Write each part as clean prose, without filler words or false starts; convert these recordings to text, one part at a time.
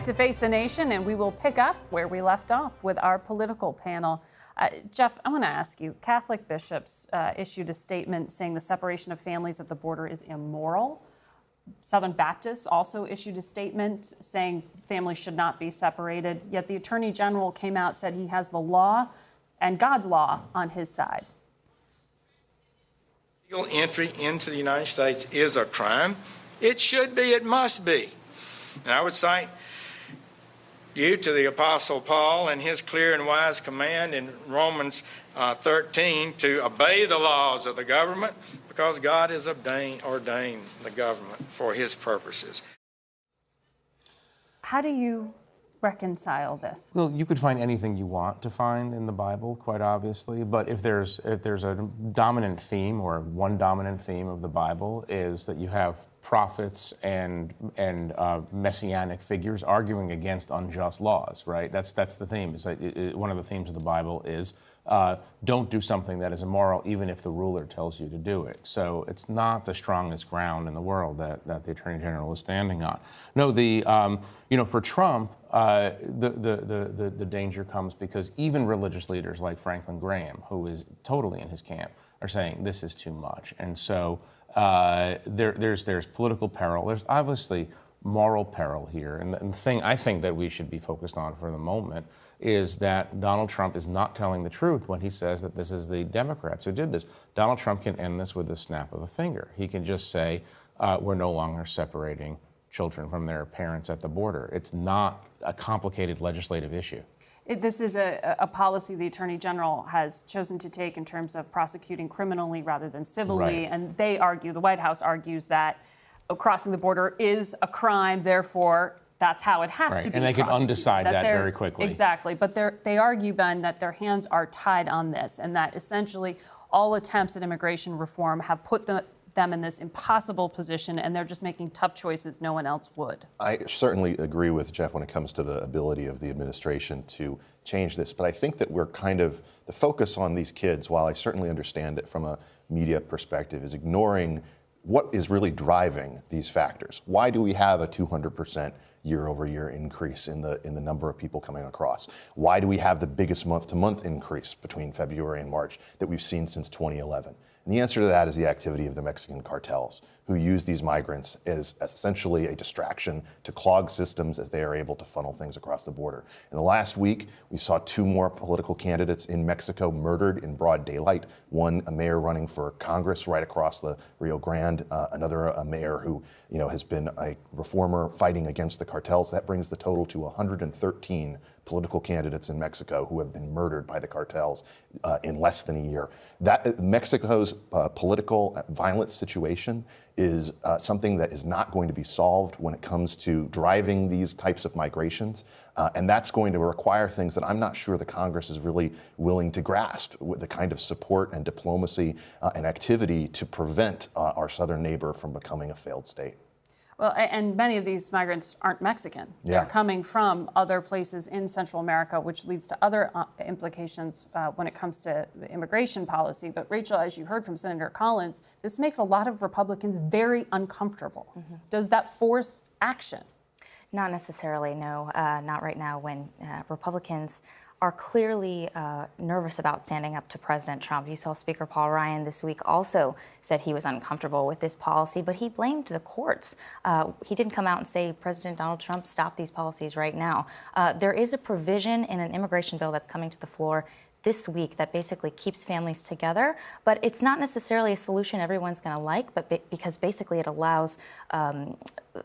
to Face the Nation, and we will pick up where we left off with our political panel. Jeff, I want to ask you, Catholic bishops issued a statement saying the separation of families at the border is immoral. Southern Baptists also issued a statement saying families should not be separated, yet the Attorney General came out and said he has the law and God's law on his side. Legal entry into the United States is a crime. It should be, it must be. And I would cite you to the Apostle Paul and his clear and wise command in Romans 13 to obey the laws of the government because God has ordained the government for his purposes. How do you reconcile this? Well, you could find anything you want to find in the Bible, quite obviously, but if there's a dominant theme, or one dominant theme of the Bible is that you have prophets and messianic figures arguing against unjust laws, right? That's the theme. Is that one of the themes of the Bible is don't do something that is immoral, even if the ruler tells you to do it. So it's not the strongest ground in the world that the Attorney General is standing on. No, for Trump, the danger comes because even religious leaders like Franklin Graham, who is totally in his camp, are saying this is too much, and so. There's political peril. There's obviously moral peril here. And the thing I think that we should be focused on for the moment is that Donald Trump is not telling the truth when he says that this is the Democrats who did this. Donald Trump can end this with a snap of a finger. He can just say, we're no longer separating children from their parents at the border. It's not a complicated legislative issue. This is a policy the Attorney General has chosen to take in terms of prosecuting criminally rather than civilly. Right. And they argue, the White House argues that crossing the border is a crime, therefore that's how it has to be. And they could undecide that very quickly. Exactly. But they argue, Ben, that their hands are tied on this and that essentially all attempts at immigration reform have put them in this impossible position, and they're just making tough choices no one else would. I certainly agree with Jeff when it comes to the ability of the administration to change this, but I think that we're the focus on these kids, while I certainly understand it from a media perspective, is ignoring what is really driving these factors. Why do we have a 200% year-over-year increase in the number of people coming across? Why do we have the biggest month-to-month increase between February and March that we've seen since 2011? And the answer to that is the activity of the Mexican cartels, who use these migrants as essentially a distraction to clog systems as they are able to funnel things across the border. In the last week, we saw 2 more political candidates in Mexico murdered in broad daylight. One, a mayor running for Congress right across the Rio Grande, another, a mayor who has been a reformer fighting against the cartels. That brings the total to 113 political candidates in Mexico who have been murdered by the cartels in less than a year. That Mexico's political violence situation is something that is not going to be solved when it comes to driving these types of migrations. And that's going to require things that I'm not sure the Congress is really willing to grasp, with the kind of support and diplomacy and activity to prevent our southern neighbor from becoming a failed state. Well, and many of these migrants aren't Mexican. Yeah. They're coming from other places in Central America, which leads to other implications when it comes to immigration policy. But Rachel, as you heard from Senator Collins, this makes a lot of Republicans very uncomfortable. Mm-hmm. Does that force action? Not necessarily, no. Not right now, when Republicans are clearly nervous about standing up to President Trump. You saw Speaker Paul Ryan this week also said he was uncomfortable with this policy, but he blamed the courts. He didn't come out and say, President Donald Trump, stop these policies right now. There is a provision in an immigration bill that's coming to the floor this week that basically keeps families together, but it's not necessarily a solution everyone's going to like, but because basically it allows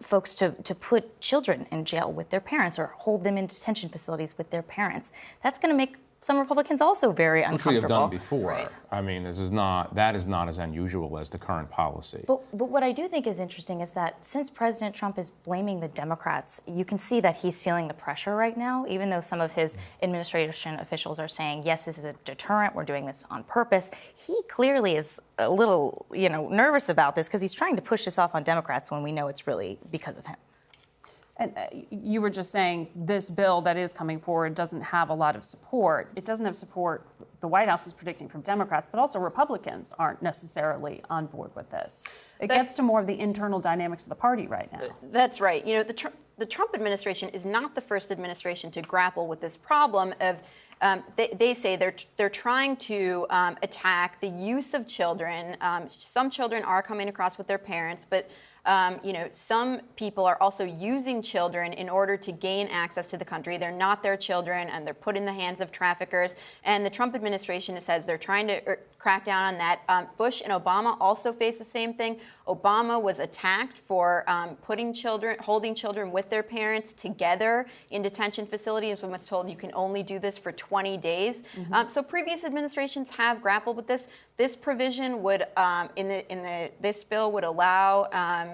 folks to put children in jail with their parents or hold them in detention facilities with their parents. That's going to make some Republicans also very uncomfortable. Which we have done before. Right. I mean, that is not as unusual as the current policy. But what I do think is interesting is that since President Trump is blaming the Democrats, you can see that he's feeling the pressure right now, even though some of his administration officials are saying, yes, this is a deterrent, we're doing this on purpose. He clearly is a little, nervous about this because he's trying to push this off on Democrats when we know it's really because of him. And you were just saying this bill that is coming forward doesn't have a lot of support. It doesn't have support the White House is predicting from Democrats, but also Republicans aren't necessarily on board with this. It gets to more of the internal dynamics of the party right now. That's right. You know, the Trump administration is not the first administration to grapple with this problem of they say they're trying to attack the use of children. Some children are coming across with their parents, but some people are also using children in order to gain access to the country. They're not their children, and they're put in the hands of traffickers. And the Trump administration says they're trying to crack down on that. Bush and Obama also faced the same thing. Obama was attacked for holding children with their parents together in detention facilities, and was told you can only do this for 20 days. So previous administrations have grappled with this. This provision would, this bill would allow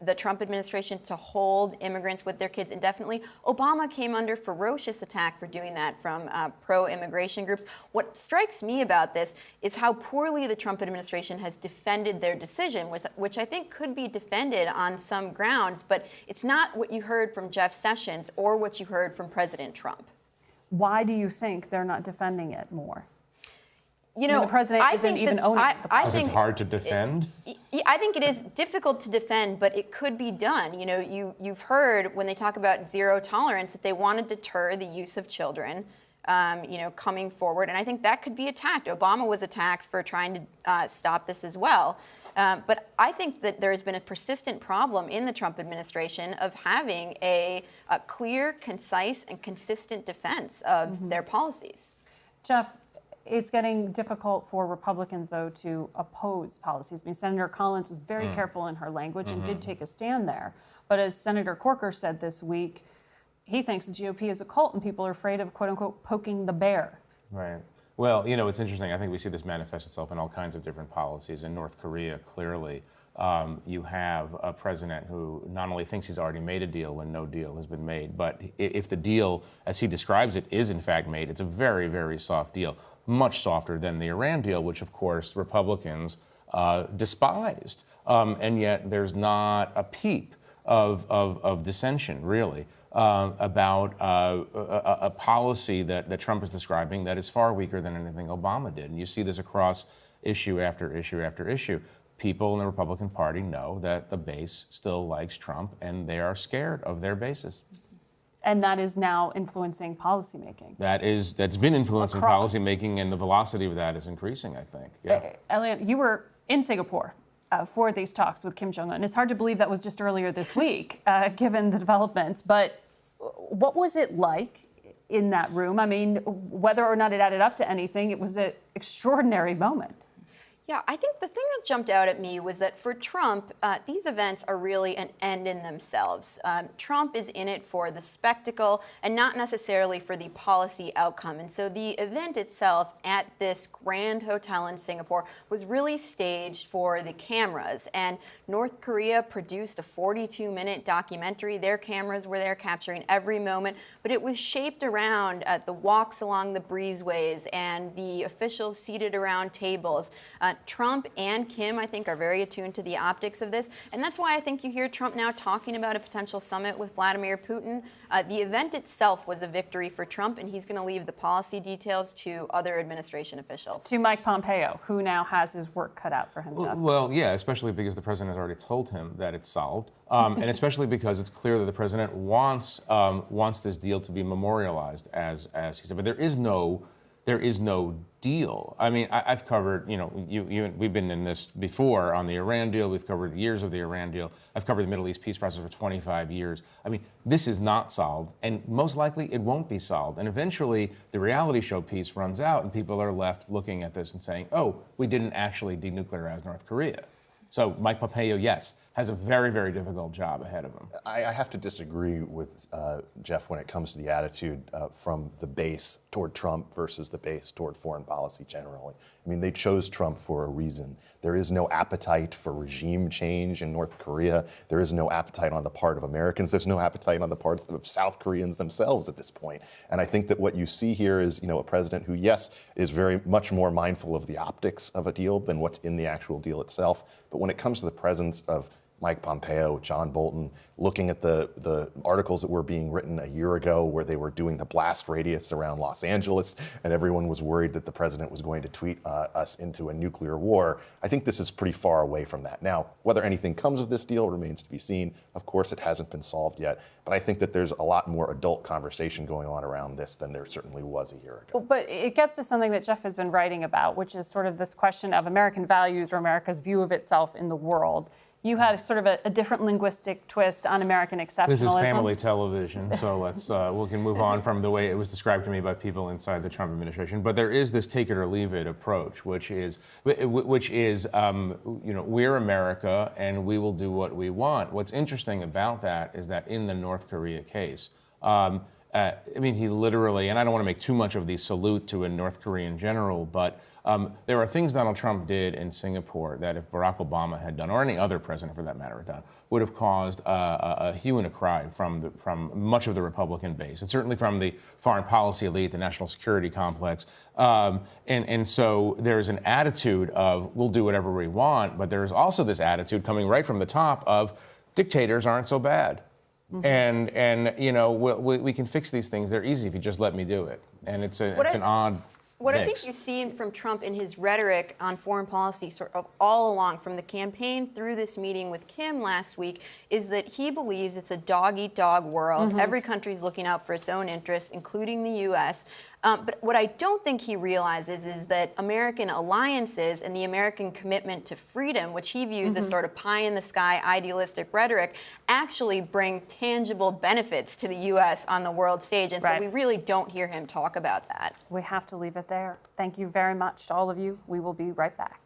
the Trump administration to hold immigrants with their kids indefinitely. Obama came under ferocious attack for doing that from pro-immigration groups. What strikes me about this is how poorly the Trump administration has defended their decision, which I think could be defended on some grounds, but it's not what you heard from Jeff Sessions or what you heard from President Trump. Why do you think they're not defending it more? You know, the president isn't even owning it. Because it's hard to defend? I think it is difficult to defend, but it could be done. You know, you've heard when they talk about zero tolerance that they want to deter the use of children, coming forward. And I think that could be attacked. Obama was attacked for trying to stop this as well. But I think that there has been a persistent problem in the Trump administration of having a clear, concise, and consistent defense of their policies. Jeff, it's getting difficult for Republicans, though, to oppose policies. I mean, Senator Collins was very careful in her language and did take a stand there. But as Senator Corker said this week, he thinks the GOP is a cult and people are afraid of, quote unquote, poking the bear. Right. Well, you know, it's interesting. I think we see this manifest itself in all kinds of different policies. In North Korea, clearly, you have a president who not only thinks he's already made a deal when no deal has been made, but if the deal, as he describes it, is in fact made, it's a very, very soft deal, much softer than the Iran deal, which, of course, Republicans despised. And yet there's not a peep of dissension, really, about a policy that Trump is describing that is far weaker than anything Obama did. And you see this across issue after issue after issue. People in the Republican Party know that the base still likes Trump, and they are scared of their bases. And that is now influencing policymaking. That's been influencing Across. Policymaking, and the velocity of that is increasing, I think. Yeah. Eliana, you were in Singapore for these talks with Kim Jong-un. It's hard to believe that was just earlier this week, given the developments. But what was it like in that room? I mean, whether or not it added up to anything, it was an extraordinary moment. Yeah, I think the thing that jumped out at me was that for Trump, these events are really an end in themselves. Trump is in it for the spectacle and not necessarily for the policy outcome. And so the event itself at this grand hotel in Singapore was really staged for the cameras. And North Korea produced a 42-minute documentary. Their cameras were there capturing every moment, but it was shaped around the walks along the breezeways and the officials seated around tables. Trump and Kim, I think, are very attuned to the optics of this. And that's why I think you hear Trump now talking about a potential summit with Vladimir Putin. The event itself was a victory for Trump, and he's going to leave the policy details to other administration officials. To Mike Pompeo, who now has his work cut out for him. Well, yeah, especially because the president has already told him that it's solved. And especially because it's clear that the president wants this deal to be memorialized, as he said. But there is no deal. I mean, I've covered, we've been in this before on the Iran deal. We've covered years of the Iran deal. I've covered the Middle East peace process for 25 years. I mean, this is not solved, and most likely it won't be solved. And eventually, the reality show piece runs out, and people are left looking at this and saying, oh, we didn't actually denuclearize North Korea. So Mike Pompeo, yes, has a very, very difficult job ahead of him. I have to disagree with Jeff when it comes to the attitude from the base toward Trump versus the base toward foreign policy generally. I mean, they chose Trump for a reason. There is no appetite for regime change in North Korea. There is no appetite on the part of Americans. There's no appetite on the part of South Koreans themselves at this point. And I think that what you see here is, a president who, yes, is very much more mindful of the optics of a deal than what's in the actual deal itself. But when it comes to the presence of Mike Pompeo, John Bolton, looking at the articles that were being written a year ago where they were doing the blast radius around Los Angeles and everyone was worried that the president was going to tweet us into a nuclear war. I think this is pretty far away from that. Now, whether anything comes of this deal remains to be seen. Of course, it hasn't been solved yet, but I think that there's a lot more adult conversation going on around this than there certainly was a year ago. But it gets to something that Jeff has been writing about, which is sort of this question of American values or America's view of itself in the world. You had sort of a different linguistic twist on American exceptionalism. This is family television, so let's we can move on from the way it was described to me by people inside the Trump administration. But there is this take it or leave it approach, which is we're America and we will do what we want. What's interesting about that is that in the North Korea case, he literally, and I don't want to make too much of the salute to a North Korean general, but there are things Donald Trump did in Singapore that if Barack Obama had done, or any other president for that matter had done, would have caused a hue and a cry from much of the Republican base, and certainly from the foreign policy elite, the national security complex. And so there's an attitude of we'll do whatever we want, but there's also this attitude coming right from the top of dictators aren't so bad. Mm-hmm. And we can fix these things. They're easy if you just let me do it. And it's an odd What mix. I think you've seen from Trump in his rhetoric on foreign policy sort of all along, from the campaign through this meeting with Kim last week, is that he believes it's a dog-eat-dog world. Mm-hmm. Every country's looking out for its own interests, including the U.S., but what I don't think he realizes is that American alliances and the American commitment to freedom, which he views as sort of pie-in-the-sky idealistic rhetoric, actually bring tangible benefits to the U.S. on the world stage. And so we really don't hear him talk about that. We have to leave it there. Thank you very much to all of you. We will be right back.